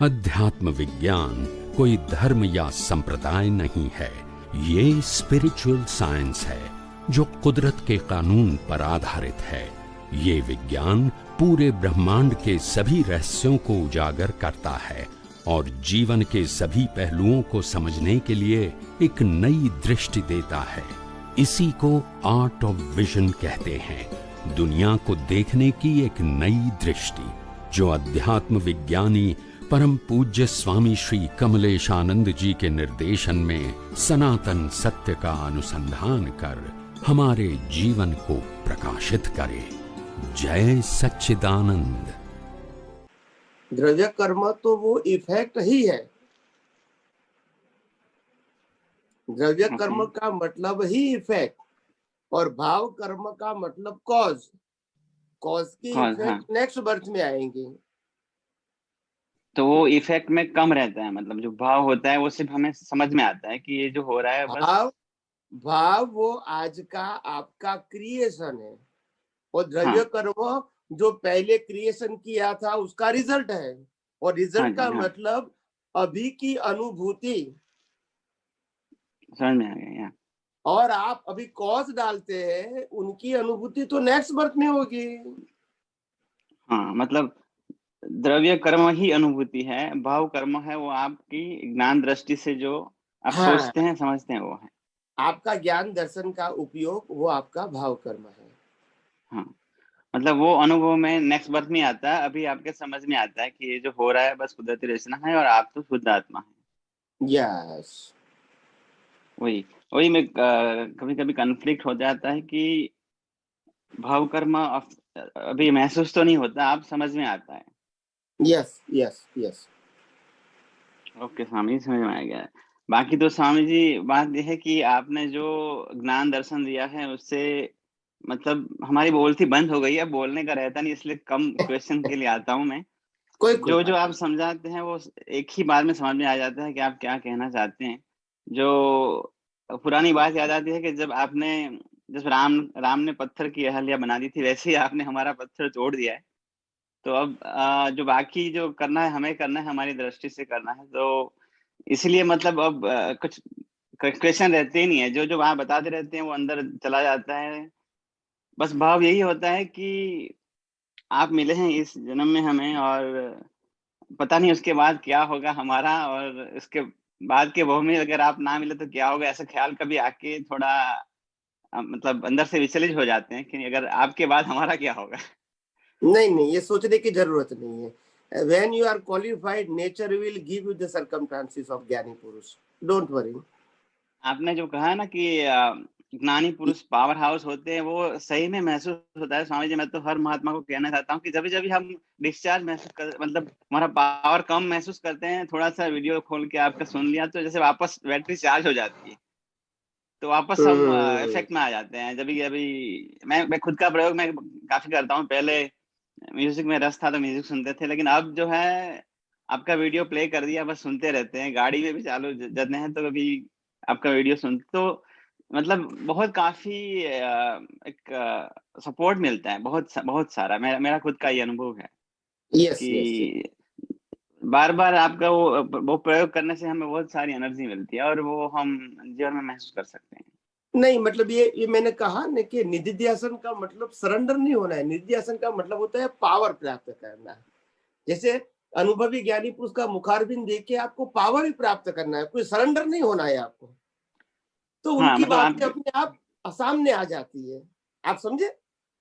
अध्यात्म विज्ञान कोई धर्म या संप्रदाय नहीं है, ये स्पिरिचुअल साइंस है जो कुदरत के कानून पर आधारित है। ये विज्ञान पूरे ब्रह्मांड के सभी रहस्यों को उजागर करता है और जीवन के सभी पहलुओं को समझने के लिए एक नई दृष्टि देता है। इसी को आर्ट ऑफ विजन कहते हैं, दुनिया को देखने की एक नई दृष्टि, जो अध्यात्म विज्ञानी परम पूज्य स्वामी श्री कमलेशानंद जी के निर्देशन में सनातन सत्य का अनुसंधान कर हमारे जीवन को प्रकाशित करे। जय सच्चिदानंद। द्रव्य कर्म तो वो इफेक्ट ही है। द्रव्य कर्म का मतलब ही इफेक्ट और भाव कर्म का मतलब कॉज। कॉज की इफेक्ट नेक्स्ट बर्थ में आएंगे, तो वो इफेक्ट में कम रहता है। मतलब जो भाव होता है वो सिर्फ हमें समझ में आता है कि ये जो हो रहा है बस भाव वो आज का आपका क्रिएशन है और द्रव्य कर्म जो पहले क्रिएशन किया था उसका रिजल्ट है। और रिजल्ट का मतलब अभी की अनुभूति। समझ में आ गया। और आप अभी कॉज डालते हैं, उनकी अनुभूति तो नेक्स्ट बर्थ में होगी। हाँ, मतलब द्रव्य कर्म ही अनुभूति है, भाव कर्म है वो आपकी ज्ञान दृष्टि से जो आप सोचते हैं समझते हैं वो है। आपका ज्ञान दर्शन का उपयोग वो आपका भाव कर्म है। हाँ, मतलब वो अनुभव में नेक्स्ट बर्थ में आता है। अभी आपके समझ में आता है कि ये जो हो रहा है बस कुदरती रचना है और आप तो शुद्ध आत्मा है। यस, वही में कभी कभी कन्फ्लिक्ट हो जाता है कि भाव कर्म अभी महसूस तो नहीं होता, आप समझ में आता है। Yes yes yes. ओके स्वामी, समझ में आ गया। बाकी तो स्वामी जी बात यह है कि आपने जो ज्ञान दर्शन दिया है उससे मतलब हमारी बोलती बंद हो गई है, बोलने का रहता नहीं, इसलिए कम क्वेश्चन के लिए आता हूँ मैं। जो आप समझाते हैं वो एक ही बार में समझ में आ जाता है कि आप क्या कहना चाहते हैं। जो पुरानी बात याद आती है कि जब राम ने पत्थर की अहल्या बना दी थी, वैसे ही आपने हमारा पत्थर तोड़ दिया है। तो अब जो बाकी जो करना है हमें करना है, हमारी दृष्टि से करना है। तो इसलिए मतलब अब कुछ क्वेश्चन रहते ही नहीं है, जो वहां बताते रहते हैं वो अंदर चला जाता है। बस भाव यही होता है कि आप मिले हैं इस जन्म में हमें, और पता नहीं उसके बाद क्या होगा हमारा, और उसके बाद के भव में अगर आप ना मिले तो क्या होगा। ऐसा ख्याल कभी आके थोड़ा मतलब अंदर से विचलित हो जाते हैं कि अगर आपके बाद हमारा क्या होगा। नहीं, ये सोचने की जरूरत नहीं है। When you are qualified, nature will give you the circumstances of ज्ञानी पुरुष. Don't worry. आपने जो कहा ना कि ज्ञानी पुरुष पावर हाउस होते हैं, वो सही में महसूस होता है स्वामी जी। मैं तो हर महात्मा को कहना चाहता हूँ कि जब जब हम डिस्चार्ज महसूस कर, मतलब हमारा पावर कम महसूस करते हैं, थोड़ा सा वीडियो खोल के आपका सुन लिया तो जैसे वापस बैटरी चार्ज हो जाती है, तो वापस हम इफेक्ट में आ जाते हैं। जब अभी मैं खुद का प्रयोग मैं काफी करता हूँ। पहले म्यूजिक में रस था तो म्यूजिक सुनते थे, लेकिन अब जो है आपका वीडियो प्ले कर दिया बस सुनते रहते हैं। गाड़ी में भी चालू जाते हैं तो कभी आपका वीडियो सुनते, तो मतलब बहुत काफी एक सपोर्ट मिलता है, बहुत सारा। मेरा खुद का ये अनुभव है कि बार बार आपका वो प्रयोग करने से हमें बहुत सारी एनर्जी मिलती है और वो हम जीवन में महसूस कर सकते हैं। नहीं, मतलब ये मैंने कहा ना कि निधिध्यासन का मतलब सरेंडर नहीं होना है। निधिध्यासन का मतलब होता है पावर प्राप्त करना। जैसे अनुभवी ज्ञानी पुरुष का मुखारबिंद देख के आपको पावर ही प्राप्त करना है, कोई सरेंडर नहीं होना है आपको। तो उनकी बातें अपने आप सामने आ जाती है, आप समझे,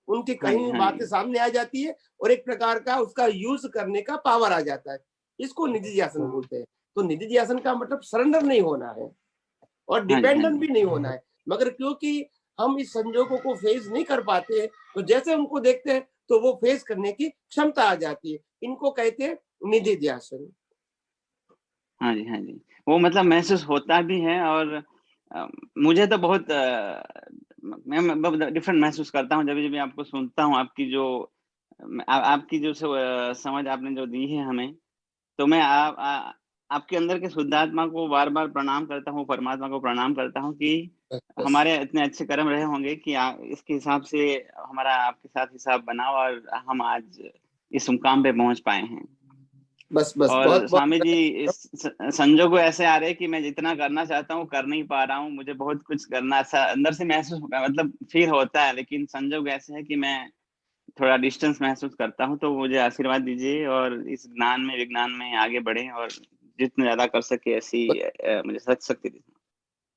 उनकी कहीं बातें सामने आ जाती है और एक प्रकार का उसका यूज करने का पावर आ जाता है। इसको निधिध्यासन बोलते हैं। तो निधिध्यासन का मतलब सरेंडर नहीं होना है और डिपेंडेंट भी नहीं होना है। मगर क्योंकि हम इस संजोगों को फेस नहीं कर पाते हैं, तो जैसे उनको देखते हैं तो वो फेस करने की क्षमता आ जाती है। इनको कहते हैं निधिध्यासन। हाँ जी, वो मतलब महसूस होता भी है। और मुझे तो बहुत मैं डिफरेंट महसूस करता हूँ जब भी आपको सुनता हूँ। आपकी जो समझ आपने जो दी है हमें, तो मैं आपके अंदर के शुद्धात्मा को बार बार प्रणाम करता हूँ, परमात्मा को प्रणाम करता हूँ कि हमारे इतने अच्छे कर्म रहे होंगे कि इसके हिसाब से हमारा आपके साथ हिसाब बना और हम आज इस मुकाम पे पहुंच पाए हैं। बस बस और बहुत स्वामी जी बहुत इस संजोग ऐसे आ रहे हैं कि मैं जितना करना चाहता हूँ कर नहीं पा रहा हूँ, मुझे बहुत कुछ करना ऐसा अंदर से महसूस मतलब फील होता है, लेकिन संजोग ऐसे है कि मैं थोड़ा डिस्टेंस महसूस करता हूँ। तो मुझे आशीर्वाद दीजिए और इस ज्ञान में विज्ञान में आगे बढ़े और जितना ज्यादा कर सके ऐसी मुझे शक्ति दीजिए।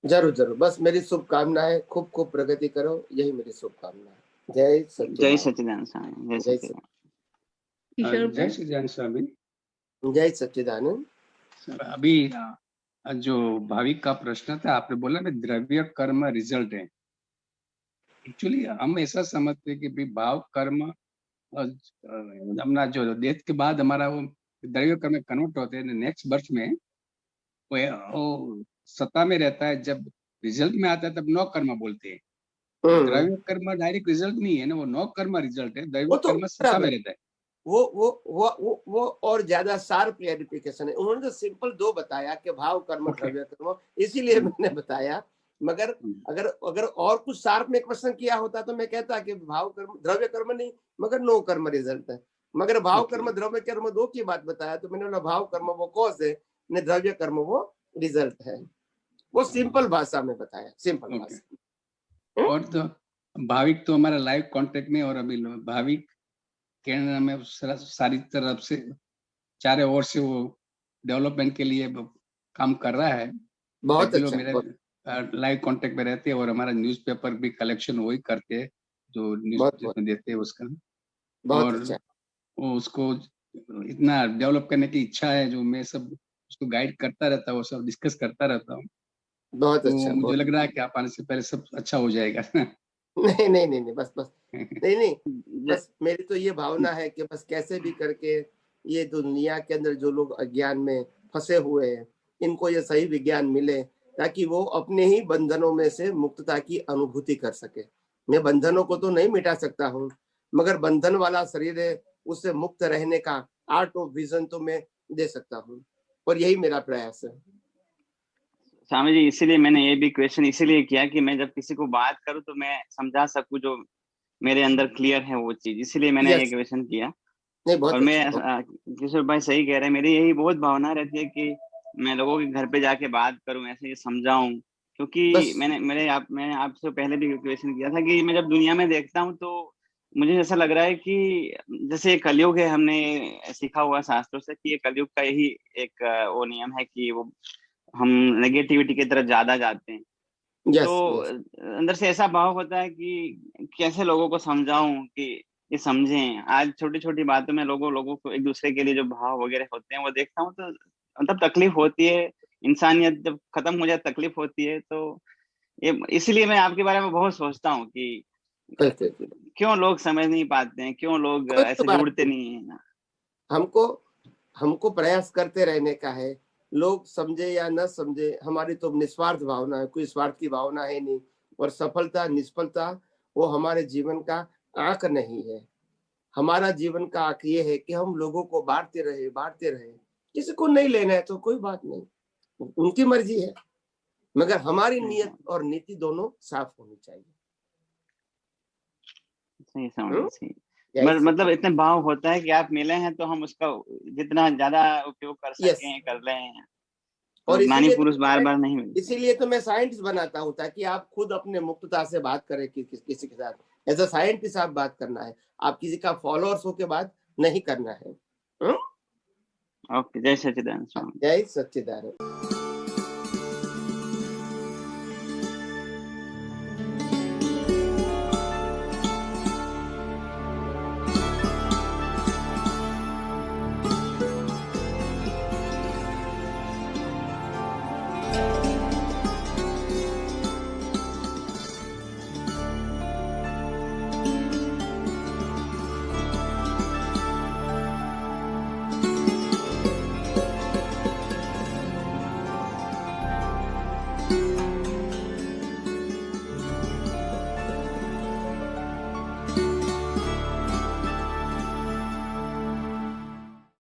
जरूर जरूर, बस मेरी शुभकामनाएं, खूब खूब प्रगति करो, यही मेरी शुभकामना है। जय जय सच्चिदानंद। सच्चिदानंद स्वामी, जय जय सच्चिदानंद। किशोर जय भाई। श्री जैन स्वामी। जय सच्चिदानंद। अभी जो भाविक का प्रश्न था, आपने बोला ना द्रव्य कर्म रिजल्ट है। एक्चुअली हम ऐसा समझते हैं कि भाई भाव कर्म अपना जो डेथ के बाद हमारा वो द्रव्य कर्म कन्वर्ट होते हैं नेक्स्ट बर्थ में, वो सत्ता में रहता है। जब रिजल्ट में आता है तब नौ कर्म बोलते हैं। द्रव्य कर्म डायरेक्ट रिजल्ट नहीं है ना, वो नौ कर्म रिजल्ट है। वो द्रव्य तो कर्म सत्ता में रहता है। वो और ज्यादा शार्प क्लैरिफिकेशन है। उन्होंने तो सिंपल दो बताया कि भाव कर्म द्रव्य कर्म, इसीलिए मैंने बताया। मगर अगर और कुछ शार्प में क्वेश्चन किया होता तो मैं कहता कि भाव कर्म द्रव्य कर्म नहीं, मगर नो कर्म रिजल्ट है। मगर भाव कर्म द्रव्य कर्म दो की बात बताया, तो मैंने बोला भाव कर्म वो कॉज है, ने द्रव्य कर्म वो रिजल्ट है। वो सिंपल भाषा में बताया, सिंपल भाषा। और तो भाविक तो हमारा लाइव कांटेक्ट में, और अभी भाविक कैनेडा में सारी तरफ से चारों ओर से वो डेवलपमेंट के लिए काम कर रहा है। बहुत अच्छा, मेरे लाइव कांटेक्ट में रहते हैं, और हमारा न्यूज़पेपर भी कलेक्शन वही करते हैं जो न्यूज़ में देते हैं उसका। बहुत और अच्छा। वो उसको इतना डेवलप करने की इच्छा है, जो मैं सब उसको गाइड करता रहता हूँ, सब डिस्कस करता रहता हूँ। बहुत तो अच्छा, मुझे लग रहा है कि आप आने से पहले सब अच्छा हो जाएगा। नहीं नहीं नहीं नहीं, बस बस नहीं बस मेरी तो ये भावना है कि बस कैसे भी करके ये दुनिया के अंदर जो लोग अज्ञान में फंसे हुए हैं, इनको ये सही विज्ञान मिले, ताकि वो अपने ही बंधनों में से मुक्तता की अनुभूति कर सके। मैं बंधनों को तो नहीं मिटा सकता हूँ, मगर बंधन वाला शरीर है, उससे मुक्त रहने का आर्ट ऑफ विजन तो मैं दे सकता हूँ, और यही मेरा प्रयास है। स्वामी जी, इसीलिए मैंने ये भी क्वेश्चन इसीलिए किया कि मैं जब किसी को बात करूं तो मैं समझा सकूं जो मेरे अंदर क्लियर है वो चीज, इसीलिए मैंने ये क्वेश्चन किया। नहीं, बहुत और मैं किशोर भाई सही कह रहे हैं, मेरी यही बहुत भावना रहती है कि मैं लोगों के घर पे जाके बात करूं, ऐसे समझाऊं। क्योंकि मैंने आपसे पहले भी क्वेश्चन किया था कि मैं जब दुनिया में देखता हूं तो मुझे ऐसा लग रहा है कि जैसे कलयुग है, हमने सीखा हुआ शास्त्रों से कि ये कलयुग का यही एक वो नियम है कि वो हम नेगेटिविटी की तरफ ज्यादा जाते हैं। तो अंदर से ऐसा भाव होता है कि कैसे लोगों को समझाऊं कि ये समझें। आज छोटी छोटी बातों में लोगों को एक दूसरे के लिए जो भाव वगैरह होते हैं वो देखता हूँ तो मतलब तकलीफ होती है। इंसानियत जब खत्म हो जाए तकलीफ होती है। तो ये इसलिए मैं आपके बारे में बहुत सोचता हूँ कि क्यों लोग समझ नहीं पाते हैं, क्यों लोग ऐसे जुड़ते नहीं है। हमको प्रयास करते रहने का है। लोग समझे या न समझे, हमारी तो निस्वार्थ भावना है, कोई स्वार्थ की भावना है नहीं। और सफलता निष्फलता वो हमारे जीवन का आंक नहीं है। हमारा जीवन का आंक ये है कि हम लोगों को बांटते रहे। किसी को नहीं लेना है तो कोई बात नहीं, उनकी मर्जी है, मगर हमारी नियत और नीति दोनों साफ होनी चाहिए। सही समझ, सही। मतलब इतने भाव होता है कि आप मिले हैं तो हम उसका जितना ज्यादा उपयोग कर सकें कर रहे हैं। और ज्ञानी पुरुष बार बार नहीं मिलते। इसीलिए तो मैं साइंटिस्ट बनाता हूँ, ताकि आप खुद अपने मुक्तता से बात करें किसी के साथ। एज अ साइंटिस्ट आप बात करना है, आप किसी का फॉलोअर्स होकर बात नहीं करना है। ओके, जय सच्चिदानंद स्वामी। जय सच्चिदानंद।